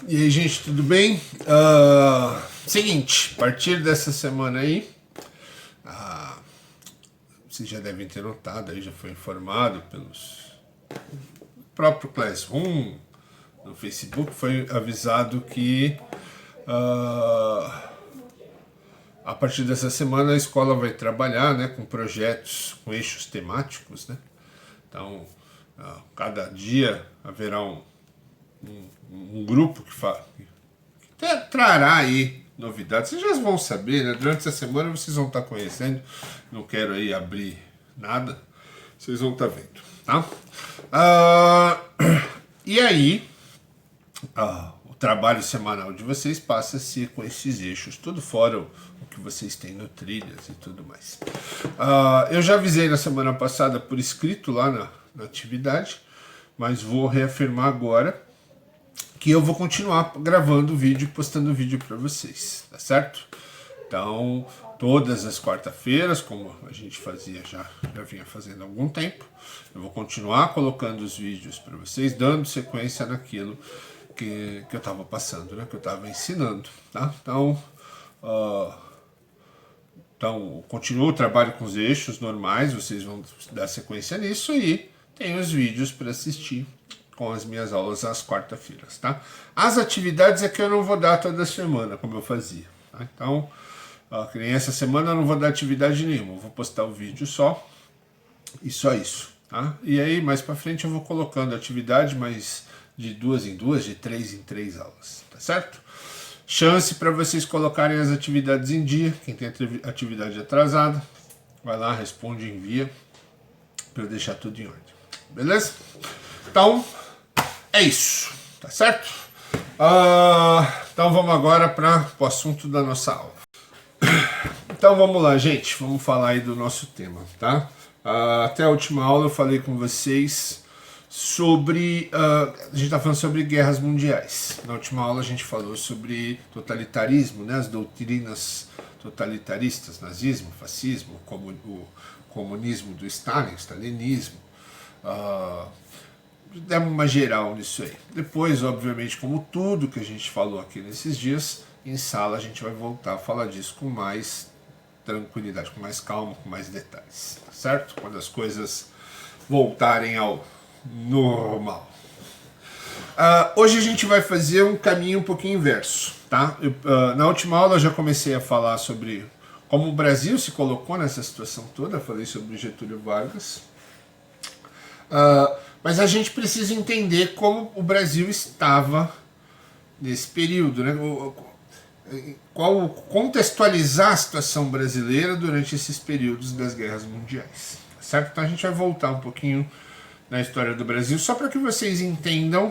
E aí, gente, tudo bem? Seguinte, a partir dessa semana aí, vocês já devem ter notado, aí já foi informado pelos próprio Classroom, no Facebook, foi avisado que a partir dessa semana a escola vai trabalhar, né, com projetos, com eixos temáticos, né? Então, cada dia haverá um grupo que trará aí novidades. Vocês já vão saber, né? Durante essa semana vocês vão estar conhecendo. Não quero aí abrir nada. Vocês vão estar vendo, tá? E aí, o trabalho semanal de vocês passa a ser com esses eixos, tudo fora o que vocês têm no Trilhas e tudo mais. Eu já avisei na semana passada por escrito lá na atividade, mas vou reafirmar agora que eu vou continuar gravando vídeo e postando vídeo para vocês, tá certo? Então, todas as quarta-feiras, como a gente fazia já vinha fazendo há algum tempo, eu vou continuar colocando os vídeos para vocês, dando sequência naquilo que eu estava passando, né? Que eu estava ensinando, tá? Então, continuo o trabalho com os eixos normais, vocês vão dar sequência nisso e tem os vídeos para assistir com as minhas aulas às quarta-feiras, tá? As atividades é que eu não vou dar toda semana, como eu fazia, tá? Então, que nem essa semana eu não vou dar atividade nenhuma, eu vou postar o vídeo só e só isso, tá? E aí, mais pra frente eu vou colocando atividade, mas de 2 em 2, de 3 em 3 aulas, tá certo? Chance para vocês colocarem as atividades em dia, quem tem atividade atrasada, vai lá, responde, envia, para eu deixar tudo em ordem, beleza? Então, é isso, tá certo? Então vamos agora para o assunto da nossa aula. Então vamos lá, gente, vamos falar aí do nosso tema, tá? Até a última aula eu falei com vocês sobre... a gente tá falando sobre guerras mundiais. Na última aula a gente falou sobre totalitarismo, né? As doutrinas totalitaristas, nazismo, fascismo, o comunismo do Stalin, stalinismo. Demos uma geral nisso aí. Depois, obviamente, como tudo que a gente falou aqui nesses dias, em sala a gente vai voltar a falar disso com mais tranquilidade, com mais calma, com mais detalhes, tá certo? Quando as coisas voltarem ao normal. Hoje a gente vai fazer um caminho um pouquinho inverso, tá? Na última aula eu já comecei a falar sobre como o Brasil se colocou nessa situação toda, eu falei sobre Getúlio Vargas. Mas a gente precisa entender como o Brasil estava nesse período, né? Contextualizar a situação brasileira durante esses períodos das guerras mundiais, certo? Então a gente vai voltar um pouquinho na história do Brasil, só para que vocês entendam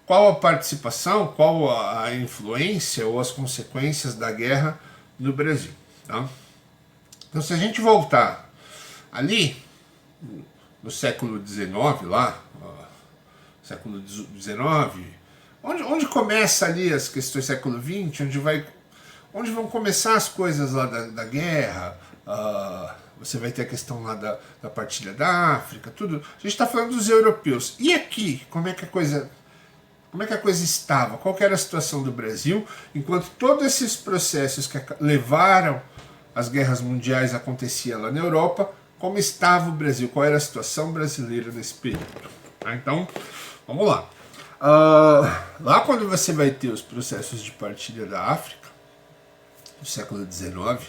qual a participação, qual a influência ou as consequências da guerra no Brasil, tá? Então se a gente voltar ali no século XIX, lá, século XIX, onde começa ali as questões do século XX, onde vão começar as coisas lá da guerra, você vai ter a questão lá da partilha da África, tudo. A gente está falando dos europeus. E aqui, como é que a coisa estava? Qual que era a situação do Brasil, enquanto todos esses processos que levaram as guerras mundiais aconteciam lá na Europa, como estava o Brasil, qual era a situação brasileira nesse período. Então, vamos lá. Lá quando você vai ter os processos de partilha da África, no século XIX,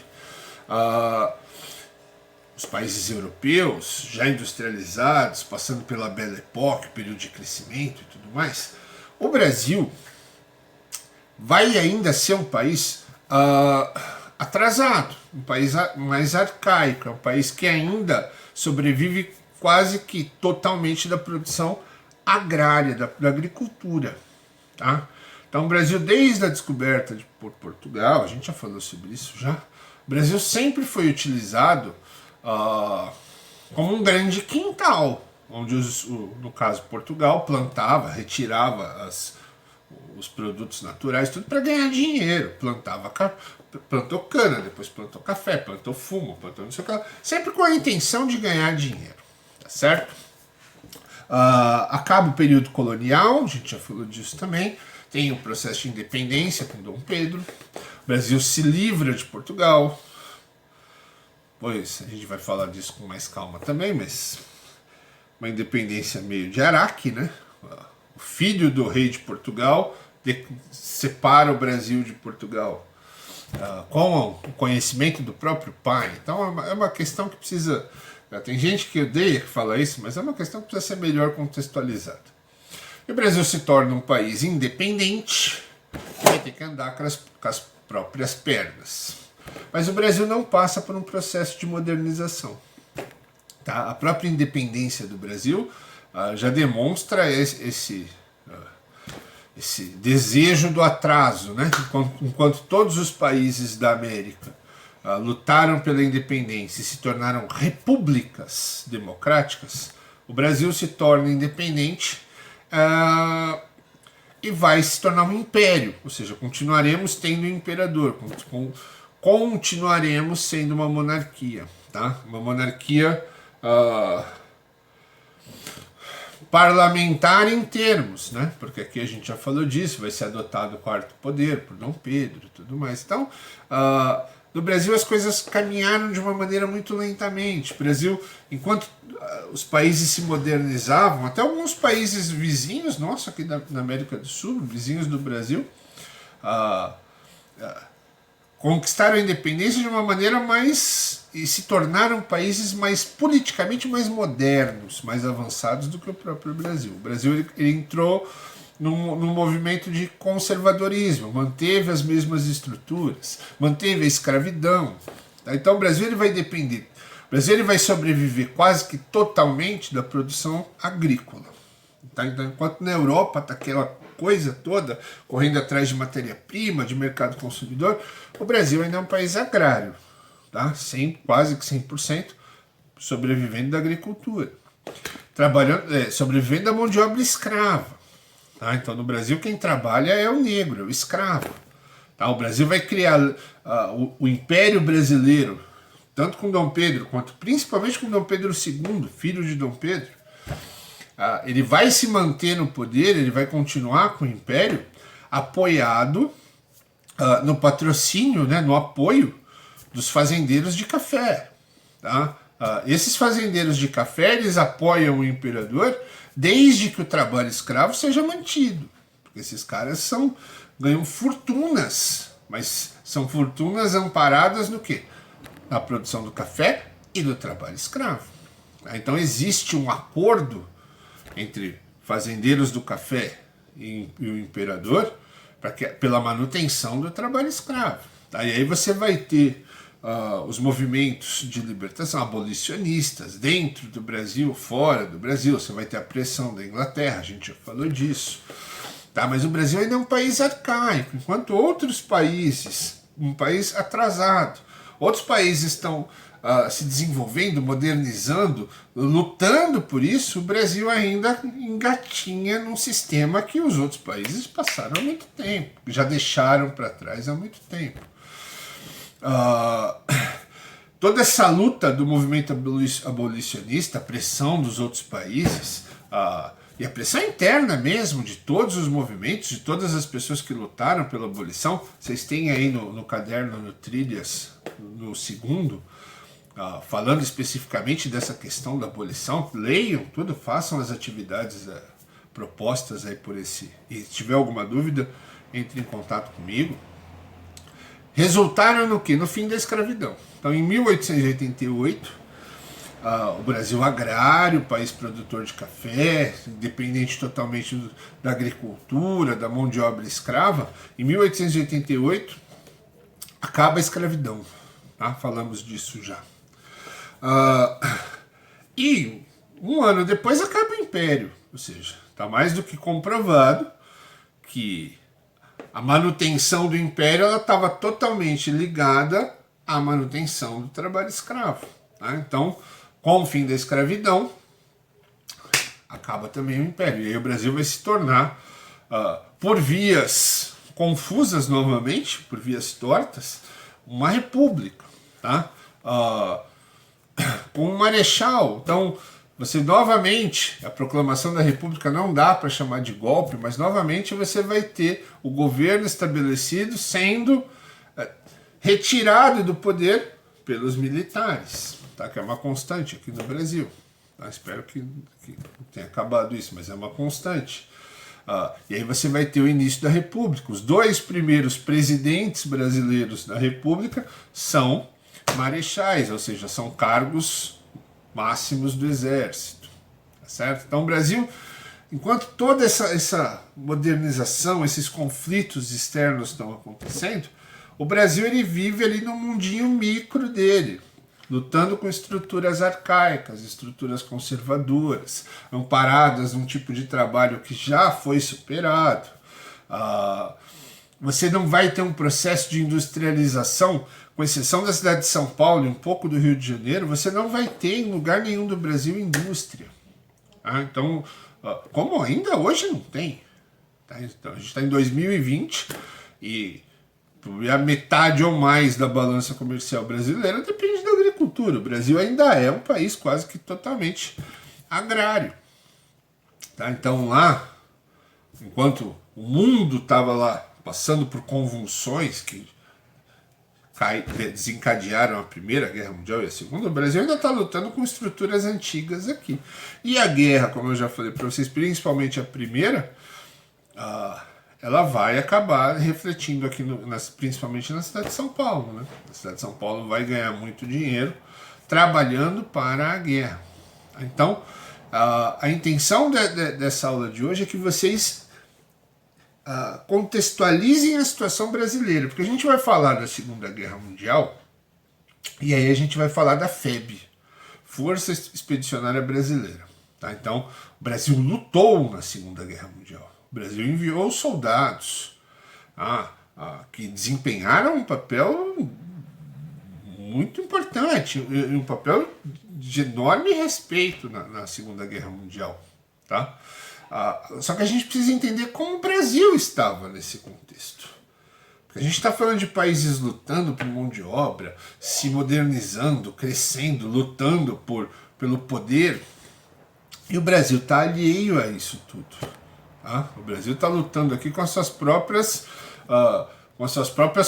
os países europeus, já industrializados, passando pela Belle Époque, período de crescimento e tudo mais, o Brasil vai ainda ser um país atrasado, um país mais arcaico, é um país que ainda sobrevive quase que totalmente da produção agrária, da agricultura, tá? Então o Brasil, desde a descoberta por Portugal, a gente já falou sobre isso já, o Brasil sempre foi utilizado como um grande quintal, onde no caso Portugal plantava, retirava os produtos naturais, tudo para ganhar dinheiro, plantou cana, depois plantou café, plantou fumo, plantou não sei o que, sempre com a intenção de ganhar dinheiro, tá certo? Acaba o período colonial, a gente já falou disso também. Tem o processo de independência com Dom Pedro. O Brasil se livra de Portugal. Pois a gente vai falar disso com mais calma também, mas uma independência meio de Araque, né? O filho do rei de Portugal separa o Brasil de Portugal com o conhecimento do próprio pai. Então é uma questão que precisa... Tem gente que odeia que fala isso, mas é uma questão que precisa ser melhor contextualizada. E o Brasil se torna um país independente que vai ter que andar com as próprias pernas. Mas o Brasil não passa por um processo de modernização. Tá? A própria independência do Brasil já demonstra esse desejo do atraso, né? Enquanto todos os países da América lutaram pela independência e se tornaram repúblicas democráticas, o Brasil se torna independente e vai se tornar um império, ou seja, continuaremos tendo um imperador, continuaremos sendo uma monarquia, tá? Uma monarquia parlamentar em termos, né? Porque aqui a gente já falou disso, vai ser adotado o quarto poder por Dom Pedro e tudo mais. Então, no Brasil as coisas caminharam de uma maneira muito lentamente. O Brasil, enquanto os países se modernizavam, até alguns países vizinhos, nossa, aqui na América do Sul, vizinhos do Brasil, conquistaram a independência de uma maneira e se tornaram países politicamente mais modernos, mais avançados do que o próprio Brasil. O Brasil ele entrou num movimento de conservadorismo, manteve as mesmas estruturas, manteve a escravidão. Tá? Então o Brasil ele vai depender, o Brasil ele vai sobreviver quase que totalmente da produção agrícola. Tá? Então, enquanto na Europa está aquela coisa toda, correndo atrás de matéria-prima, de mercado consumidor, o Brasil ainda é um país agrário, tá? Quase que 100% sobrevivendo da agricultura, sobrevivendo da mão de obra escrava. Tá? Então no Brasil quem trabalha é o negro, é o escravo. Tá? O Brasil vai criar o Império Brasileiro, tanto com Dom Pedro, quanto principalmente com Dom Pedro II, filho de Dom Pedro. Ele vai se manter no poder, ele vai continuar com o Império, apoiado no patrocínio, né, no apoio dos fazendeiros de café. Tá? Esses fazendeiros de café, eles apoiam o imperador desde que o trabalho escravo seja mantido. Porque esses caras ganham fortunas, mas são fortunas amparadas no quê? Na produção do café e do trabalho escravo. Então existe um acordo entre fazendeiros do café e o imperador pela manutenção do trabalho escravo. Tá? E aí você vai ter os movimentos de libertação abolicionistas dentro do Brasil, fora do Brasil. Você vai ter a pressão da Inglaterra, a gente já falou disso. Tá? Mas o Brasil ainda é um país arcaico, enquanto outros países, um país atrasado, outros países estão se desenvolvendo, modernizando, lutando por isso. O Brasil ainda engatinha num sistema que os outros países passaram há muito tempo, já deixaram para trás há muito tempo. Toda essa luta do movimento abolicionista, a pressão dos outros países, e a pressão interna mesmo de todos os movimentos, de todas as pessoas que lutaram pela abolição, vocês têm aí no caderno, no Trilhas, no segundo, falando especificamente dessa questão da abolição. Leiam tudo, façam as atividades propostas aí por esse. E se tiver alguma dúvida, entre em contato comigo. Resultaram no quê? No fim da escravidão. Então, em 1888, o Brasil agrário, país produtor de café, independente totalmente da agricultura, da mão de obra escrava, em 1888 acaba a escravidão. Tá? Falamos disso já. E um ano depois acaba o Império, ou seja, está mais do que comprovado que a manutenção do Império estava totalmente ligada à manutenção do trabalho escravo. Tá? Então, com o fim da escravidão, acaba também o Império. E aí o Brasil vai se tornar, por vias confusas novamente, por vias tortas, uma república. Tá? Com um marechal. Então, você novamente, a proclamação da República não dá para chamar de golpe, mas novamente você vai ter o governo estabelecido sendo retirado do poder pelos militares, tá? Que é uma constante aqui no Brasil. Tá? Espero que tenha acabado isso, mas é uma constante. E aí você vai ter o início da República. Os 2 primeiros presidentes brasileiros da República são marechais, ou seja, são cargos máximos do exército, tá certo? Então o Brasil, enquanto toda essa modernização, esses conflitos externos estão acontecendo, o Brasil ele vive ali no mundinho micro dele, lutando com estruturas arcaicas, estruturas conservadoras, amparadas num tipo de trabalho que já foi superado. Você não vai ter um processo de industrialização, com exceção da cidade de São Paulo e um pouco do Rio de Janeiro, você não vai ter em lugar nenhum do Brasil indústria. Então, como ainda hoje não tem. Tá? Então, a gente está em 2020 e a metade ou mais da balança comercial brasileira depende da agricultura. O Brasil ainda é um país quase que totalmente agrário. Tá? Então lá, enquanto o mundo estava lá passando por convulsões que desencadearam a Primeira Guerra Mundial e a Segunda, o Brasil ainda está lutando com estruturas antigas aqui. E a guerra, como eu já falei para vocês, principalmente a Primeira, ela vai acabar refletindo aqui, principalmente na cidade de São Paulo. Né? A cidade de São Paulo vai ganhar muito dinheiro trabalhando para a guerra. Então, a intenção dessa aula de hoje é que vocês contextualizem a situação brasileira, porque a gente vai falar da Segunda Guerra Mundial e aí a gente vai falar da FEB, Força Expedicionária Brasileira. Tá? Então, o Brasil lutou na Segunda Guerra Mundial. O Brasil enviou soldados que desempenharam um papel muito importante, um papel de enorme respeito na Segunda Guerra Mundial. Tá? Só que a gente precisa entender como o Brasil estava nesse contexto. Porque a gente está falando de países lutando por mão de obra, se modernizando, crescendo, lutando pelo poder, e o Brasil está alheio a isso tudo. Tá? O Brasil está lutando aqui com as suas próprias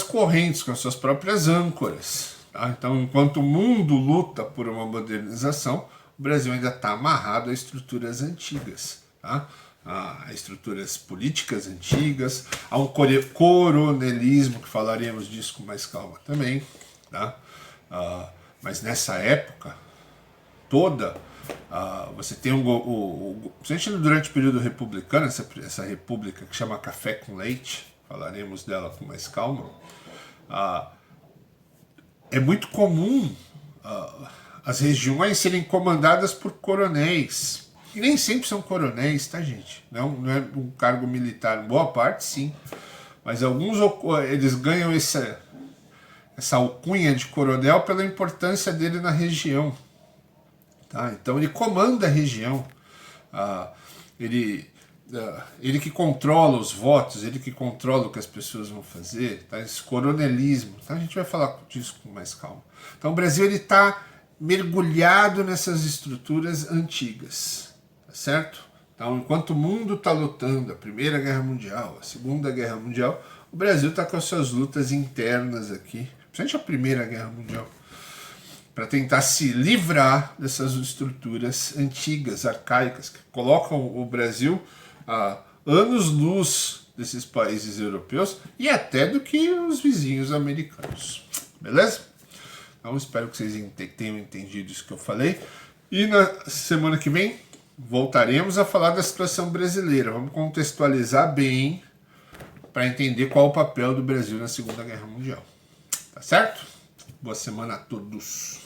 correntes, com as suas próprias âncoras. Tá? Então, enquanto o mundo luta por uma modernização, o Brasil ainda está amarrado a estruturas antigas. Tá? A estruturas políticas antigas, a um coronelismo, que falaremos disso com mais calma também. Tá? Mas nessa época toda, você tem principalmente durante o período republicano, essa república que chama Café com Leite, falaremos dela com mais calma, é muito comum as regiões serem comandadas por coronéis. E nem sempre são coronéis, tá, gente? Não é um cargo militar. Boa parte, sim. Mas alguns eles ganham essa alcunha de coronel pela importância dele na região. Tá? Então ele comanda a região. Ele que controla os votos, ele que controla o que as pessoas vão fazer. Tá? Esse coronelismo. Tá? A gente vai falar disso com mais calma. Então o Brasil está mergulhado nessas estruturas antigas. Certo? Então, enquanto o mundo está lutando a Primeira Guerra Mundial, a Segunda Guerra Mundial, o Brasil está com as suas lutas internas aqui, principalmente a Primeira Guerra Mundial, para tentar se livrar dessas estruturas antigas, arcaicas, que colocam o Brasil a anos-luz desses países europeus e até do que os vizinhos americanos. Beleza? Então, espero que vocês tenham entendido isso que eu falei. E na semana que vem voltaremos a falar da situação brasileira. Vamos contextualizar bem para entender qual o papel do Brasil na Segunda Guerra Mundial. Tá certo? Boa semana a todos.